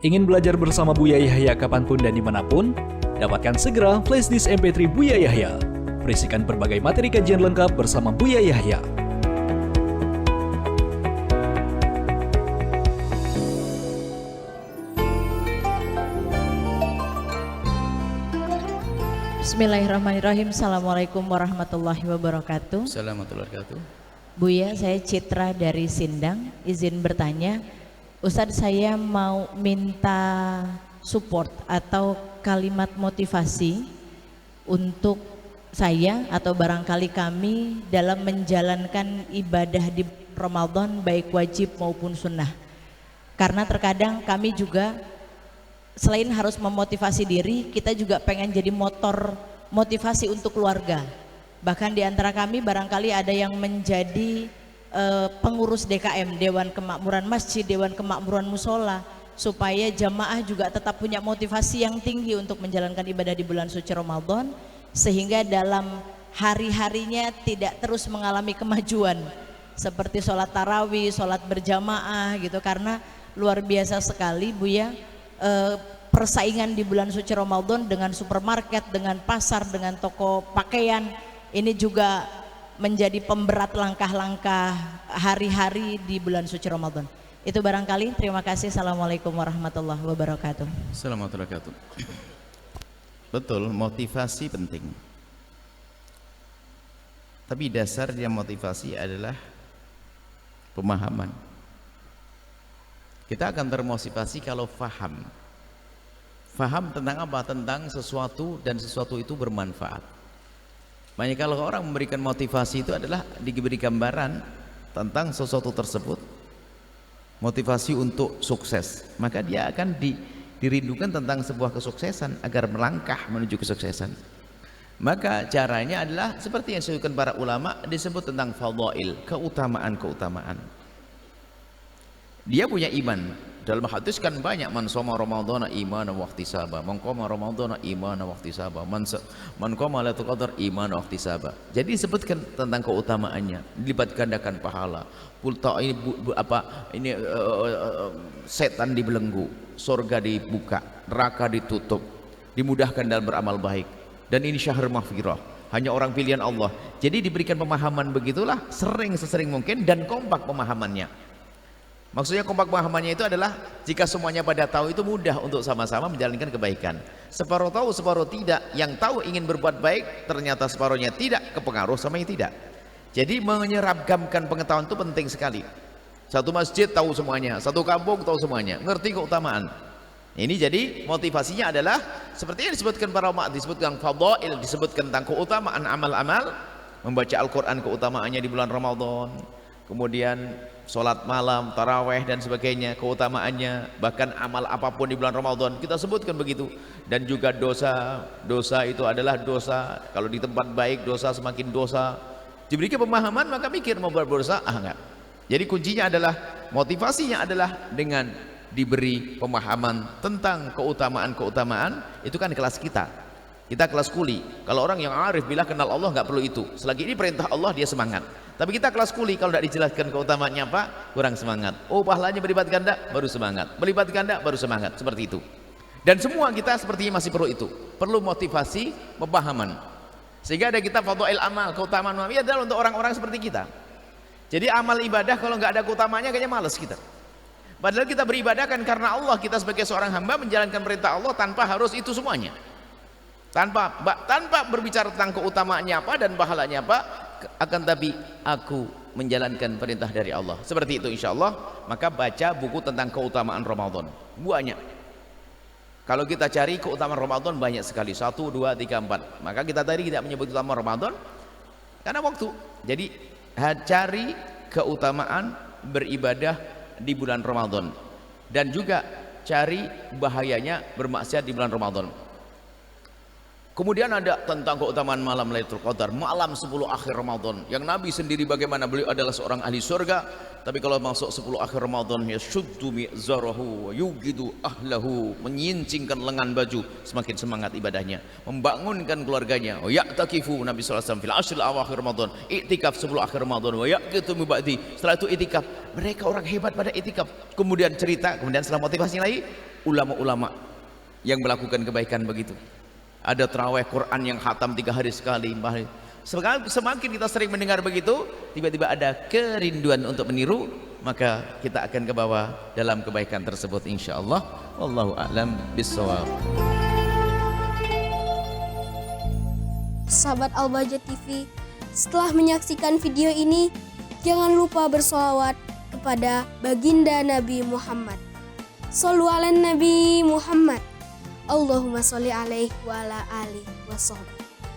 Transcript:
Ingin belajar bersama Buya Yahya kapanpun dan dimanapun? Dapatkan segera flashdisk MP3 Buya Yahya. Berisikan berbagai materi kajian lengkap bersama Buya Yahya. Bismillahirrahmanirrahim. Assalamualaikum warahmatullahi wabarakatuh. Assalamualaikum warahmatullahi wabarakatuh. Buya, saya Citra dari Sindang. Izin bertanya, Ustadz, saya mau minta support atau kalimat motivasi untuk saya atau barangkali kami dalam menjalankan ibadah di Ramadan baik wajib maupun sunnah. Karena terkadang kami juga selain harus memotivasi diri, kita juga pengen jadi motor motivasi untuk keluarga. Bahkan di antara kami barangkali ada yang menjadi pengurus DKM, Dewan Kemakmuran Masjid, Dewan Kemakmuran Musola, supaya jamaah juga tetap punya motivasi yang tinggi untuk menjalankan ibadah di bulan suci Ramadan, sehingga dalam hari-harinya tidak terus mengalami kemajuan seperti sholat tarawih, sholat berjamaah gitu. Karena luar biasa sekali Buya, persaingan di bulan suci Ramadan dengan supermarket, dengan pasar, dengan toko pakaian, ini juga menjadi pemberat langkah-langkah hari-hari di bulan suci Ramadan. Itu barangkali. Terima kasih. Assalamualaikum warahmatullahi wabarakatuh. Assalamualaikum warahmatullahi wabarakatuh. Betul, motivasi penting. Tapi dasarnya motivasi adalah pemahaman. Kita akan termotivasi kalau faham. Faham tentang apa? Tentang sesuatu, dan sesuatu itu bermanfaat. Makanya kalau orang memberikan motivasi itu adalah diberi gambaran tentang sesuatu tersebut, motivasi untuk sukses, maka dia akan dirindukan tentang sebuah kesuksesan agar melangkah menuju kesuksesan. Maka caranya adalah seperti yang disebutkan para ulama, disebut tentang fadhail, keutamaan-keutamaan. Dia punya iman. Dalam hadis kan banyak, man shoma ramadhana imanan wa ihtisaba, man qama ramadhana imanan wa ihtisaba, man qama lailatul qadar imanan wa ihtisaba. Jadi disebutkan tentang keutamaannya, dilipat gandakan pahala. Pulta ini setan dibelenggu, surga dibuka, neraka ditutup, dimudahkan dalam beramal baik. Dan ini syahr maghfirah, hanya orang pilihan Allah. Jadi diberikan pemahaman begitulah, sesering mungkin, dan kompak pemahamannya. Maksudnya kompak pemahamannya itu adalah jika semuanya pada tahu, itu mudah untuk sama-sama menjalankan kebaikan. Separuh tahu, separuh tidak. Yang tahu ingin berbuat baik, ternyata separuhnya tidak, kepengaruh sama yang tidak. Jadi menyeragamkan pengetahuan itu penting sekali. Satu masjid tahu semuanya, satu kampung tahu semuanya, ngerti keutamaan. Ini jadi motivasinya adalah seperti yang disebutkan para ulama, disebutkan fadhail, disebutkan tentang keutamaan amal-amal, membaca Al-Quran keutamaannya di bulan Ramadan, kemudian sholat malam, taraweh dan sebagainya, keutamaannya. Bahkan amal apapun di bulan Ramadan kita sebutkan begitu. Dan juga dosa itu adalah dosa, kalau di tempat baik dosa semakin dosa. Diberikan pemahaman maka mikir mau berbuat dosa, enggak. Jadi kuncinya adalah, motivasinya adalah dengan diberi pemahaman tentang keutamaan-keutamaan. Itu kan kelas kita kelas kuli. Kalau orang yang arif bila kenal Allah nggak perlu itu, selagi ini perintah Allah dia semangat. Tapi kita kelas kuli, kalau tidak dijelaskan keutamaannya apa, kurang semangat. Oh, pahalanya berlipat ganda, baru semangat. Berlipat ganda, baru semangat. Seperti itu. Dan semua kita sepertinya masih perlu itu. Perlu motivasi, pemahaman. Sehingga ada kita fadhail amal, keutamaan amal, ya adalah untuk orang-orang seperti kita. Jadi amal ibadah kalau nggak ada keutamaannya kayaknya males kita. Padahal kita beribadah kan karena Allah. Kita sebagai seorang hamba menjalankan perintah Allah tanpa harus itu semuanya. Tanpa berbicara tentang keutamaannya apa dan pahalanya apa, akan tapi aku menjalankan perintah dari Allah. Seperti itu insya Allah. Maka baca buku tentang keutamaan Ramadan, banyak. Kalau kita cari keutamaan Ramadan banyak sekali, 1, 2, 3, 4. Maka kita tadi tidak menyebut keutamaan Ramadan karena waktu. Jadi cari keutamaan beribadah di bulan Ramadan, dan juga cari bahayanya bermaksiat di bulan Ramadan. Kemudian ada tentang keutamaan malam Lailatul Qadar, malam 10 akhir Ramadan, yang Nabi sendiri bagaimana beliau adalah seorang ahli surga, tapi kalau masuk 10 akhir Ramadan ya syuddu mi'zarahu wa yugidu ahlahu, menyincingkan lengan baju, semakin semangat ibadahnya, membangunkan keluarganya. Wa ya'takifu, Nabi SAW fil ashril awakhir Ramadan, iktikaf 10 akhir Ramadan, wa yaqitu min ba'di, setelah itu iktikaf. Mereka orang hebat pada iktikaf. Kemudian cerita, kemudian setelah motivasi lagi, ulama-ulama yang melakukan kebaikan begitu. Ada tarawih Quran yang khatam 3 hari sekali, 4 hari. Semakin kita sering mendengar begitu, tiba-tiba ada kerinduan untuk meniru, maka kita akan ke bawah dalam kebaikan tersebut insyaallah. Wallahu a'lam bissawab. Sahabat Al-Bahjah TV, setelah menyaksikan video ini, jangan lupa bersolawat kepada baginda Nabi Muhammad. Shollu ala Nabi Muhammad. Allahumma sholli alaihi wa ala alihi wa sahbihi.